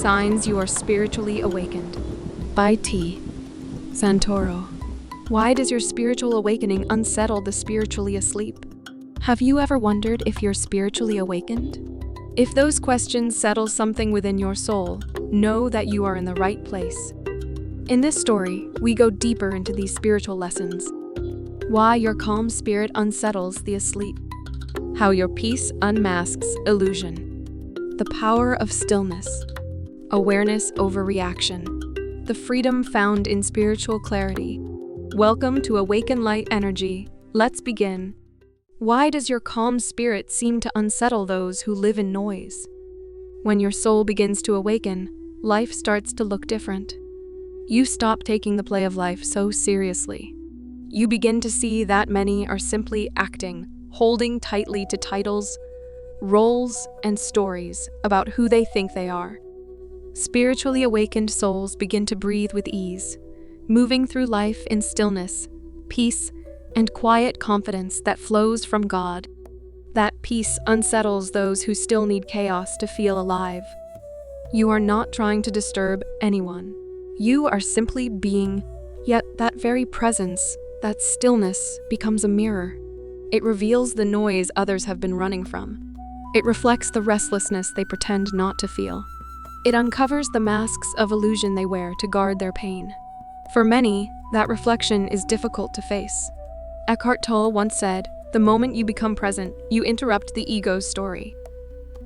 Signs you are spiritually awakened. By T. Santoro. Why does your spiritual awakening unsettle the spiritually asleep? Have you ever wondered if you're spiritually awakened? If those questions settle something within your soul, know that you are in the right place. In this story, we go deeper into these spiritual lessons. Why your calm spirit unsettles the asleep. How your peace unmasks illusion. The power of stillness. Awareness over reaction. The freedom found in spiritual clarity. Welcome to Awaken Light Energy. Let's begin. Why does your calm spirit seem to unsettle those who live in noise? When your soul begins to awaken, life starts to look different. You stop taking the play of life so seriously. You begin to see that many are simply acting, holding tightly to titles, roles, and stories about who they think they are. Spiritually awakened souls begin to breathe with ease, moving through life in stillness, peace, and quiet confidence that flows from God. That peace unsettles those who still need chaos to feel alive. You are not trying to disturb anyone. You are simply being, yet that very presence, that stillness, becomes a mirror. It reveals the noise others have been running from. It reflects the restlessness they pretend not to feel. It uncovers the masks of illusion they wear to guard their pain. For many, that reflection is difficult to face. Eckhart Tolle once said, "The moment you become present, you interrupt the ego's story."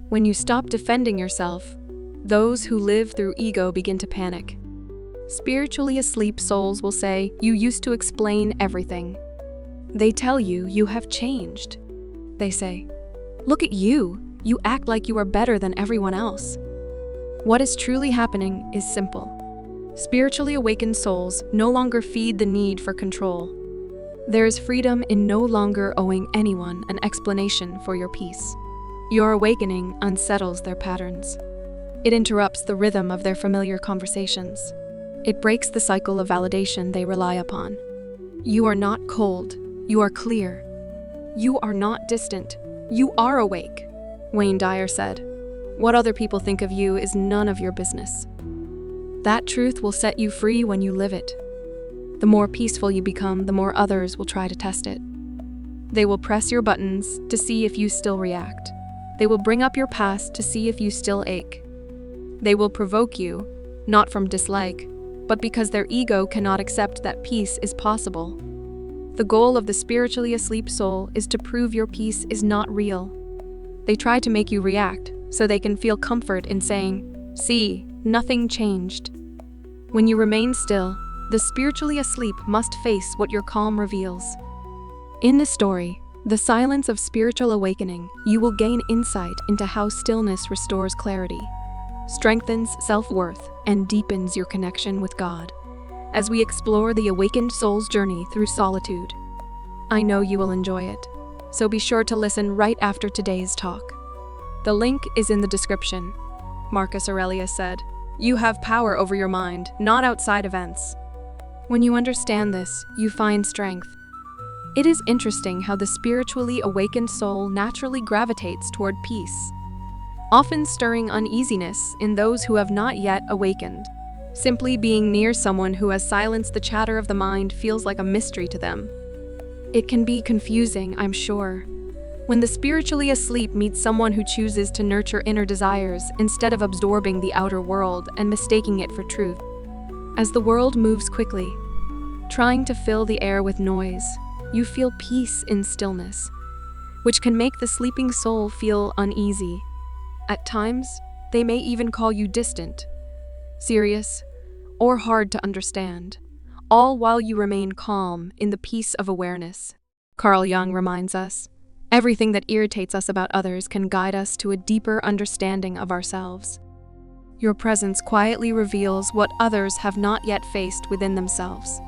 When you stop defending yourself, those who live through ego begin to panic. Spiritually asleep souls will say, "You used to explain everything." They tell you, "You have changed." They say, "Look at you, you act like you are better than everyone else." What is truly happening is simple. Spiritually awakened souls no longer feed the need for control. There is freedom in no longer owing anyone an explanation for your peace. Your awakening unsettles their patterns. It interrupts the rhythm of their familiar conversations. It breaks the cycle of validation they rely upon. You are not cold, you are clear. You are not distant, you are awake. Dyer said, "What other people think of you is none of your business." That truth will set you free when you live it. The more peaceful you become, the more others will try to test it. They will press your buttons to see if you still react. They will bring up your past to see if you still ache. They will provoke you, not from dislike, but because their ego cannot accept that peace is possible. The goal of the spiritually asleep soul is to prove your peace is not real. They try to make you react, so they can feel comfort in saying, "See, nothing changed." When you remain still, the spiritually asleep must face what your calm reveals. In this story, The Silence of Spiritual Awakening, you will gain insight into how stillness restores clarity, strengthens self-worth, and deepens your connection with God. As we explore the awakened soul's journey through solitude, I know you will enjoy it, so be sure to listen right after today's talk. The link is in the description. Marcus Aurelius said, "You have power over your mind, not outside events." When you understand this, you find strength. It is interesting how the spiritually awakened soul naturally gravitates toward peace, often stirring uneasiness in those who have not yet awakened. Simply being near someone who has silenced the chatter of the mind feels like a mystery to them. It can be confusing, I'm sure. When the spiritually asleep meets someone who chooses to nurture inner desires instead of absorbing the outer world and mistaking it for truth. As the world moves quickly, trying to fill the air with noise, you feel peace in stillness, which can make the sleeping soul feel uneasy. At times, they may even call you distant, serious, or hard to understand, all while you remain calm in the peace of awareness. Carl Jung reminds us, everything that irritates us about others can guide us to a deeper understanding of ourselves. Your presence quietly reveals what others have not yet faced within themselves.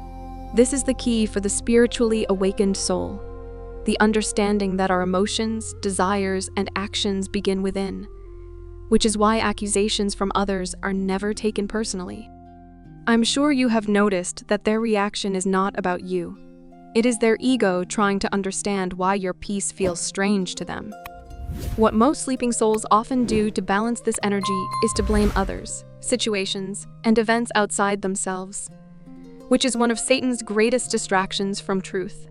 This is the key for the spiritually awakened soul, the understanding that our emotions, desires, and actions begin within, which is why accusations from others are never taken personally. I'm sure you have noticed that their reaction is not about you. It is their ego trying to understand why your peace feels strange to them. What most sleeping souls often do to balance this energy is to blame others, situations, and events outside themselves, which is one of Satan's greatest distractions from truth.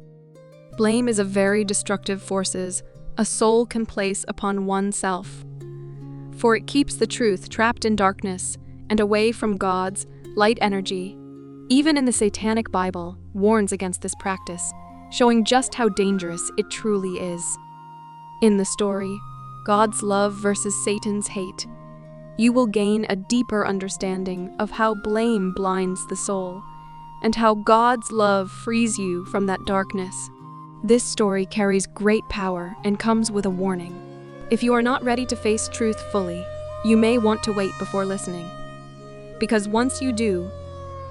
Blame is a very destructive force a soul can place upon oneself, for it keeps the truth trapped in darkness and away from God's light energy. Even in the Satanic Bible warns against this practice, showing just how dangerous it truly is. In the story, God's love versus Satan's hate, you will gain a deeper understanding of how blame blinds the soul, and how God's love frees you from that darkness. This story carries great power and comes with a warning. If you are not ready to face truth fully, you may want to wait before listening. Because once you do,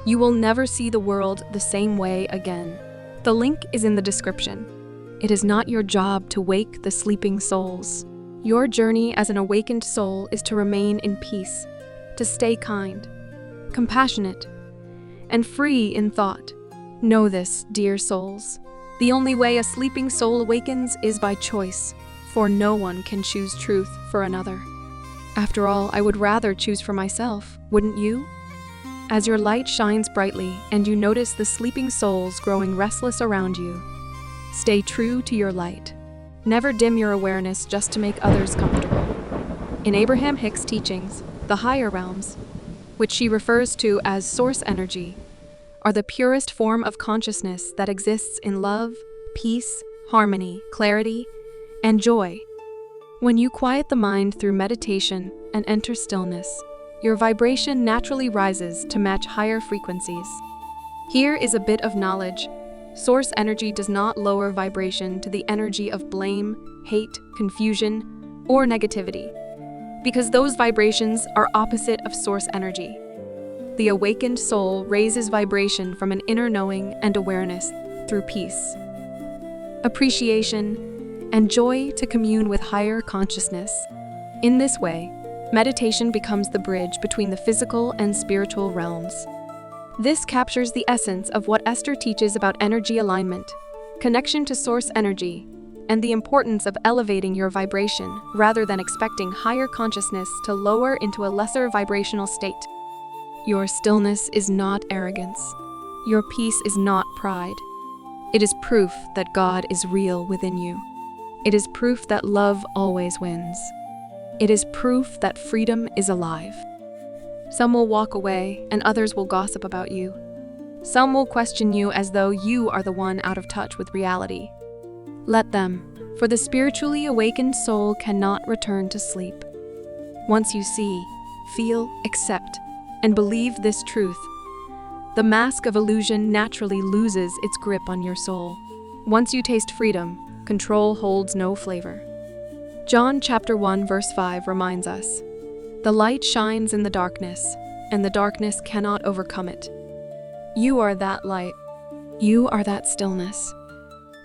you will never see the world the same way again. The link is in the description. It is not your job to wake the sleeping souls. Your journey as an awakened soul is to remain in peace, to stay kind, compassionate, and free in thought. Know this, dear souls. The only way a sleeping soul awakens is by choice, for no one can choose truth for another. After all, I would rather choose for myself, wouldn't you? As your light shines brightly and you notice the sleeping souls growing restless around you, stay true to your light. Never dim your awareness just to make others comfortable. In Abraham Hicks' teachings, the higher realms, which she refers to as source energy, are the purest form of consciousness that exists in love, peace, harmony, clarity, and joy. When you quiet the mind through meditation and enter stillness, your vibration naturally rises to match higher frequencies. Here is a bit of knowledge. Source energy does not lower vibration to the energy of blame, hate, confusion, or negativity, because those vibrations are opposite of source energy. The awakened soul raises vibration from an inner knowing and awareness through peace, appreciation, and joy to commune with higher consciousness. In this way, meditation becomes the bridge between the physical and spiritual realms. This captures the essence of what Ester teaches about energy alignment, connection to source energy, and the importance of elevating your vibration rather than expecting higher consciousness to lower into a lesser vibrational state. Your stillness is not arrogance. Your peace is not pride. It is proof that God is real within you. It is proof that love always wins. It is proof that freedom is alive. Some will walk away, and others will gossip about you. Some will question you as though you are the one out of touch with reality. Let them, for the spiritually awakened soul cannot return to sleep. Once you see, feel, accept, and believe this truth, the mask of illusion naturally loses its grip on your soul. Once you taste freedom, control holds no flavor. John chapter 1 verse 5 reminds us, "The light shines in the darkness, and the darkness cannot overcome it." You are that light. You are that stillness.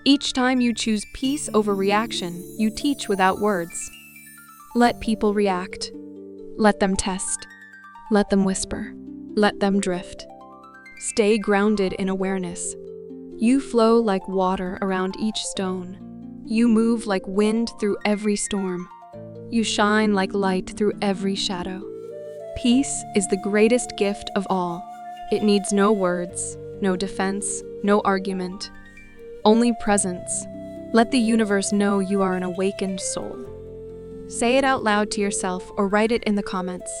Each time you choose peace over reaction, you teach without words. Let people react. Let them test. Let them whisper. Let them drift. Stay grounded in awareness. You flow like water around each stone. You move like wind through every storm. You shine like light through every shadow. Peace is the greatest gift of all. It needs no words, no defense, no argument, only presence. Let the universe know you are an awakened soul. Say it out loud to yourself or write it in the comments.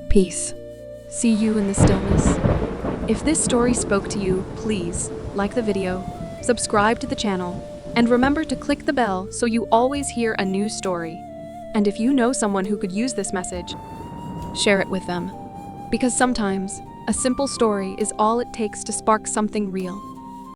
Peace. See you in the stillness. If this story spoke to you, please like the video, subscribe to the channel, and remember to click the bell so you always hear a new story. And if you know someone who could use this message, share it with them. Because sometimes, a simple story is all it takes to spark something real.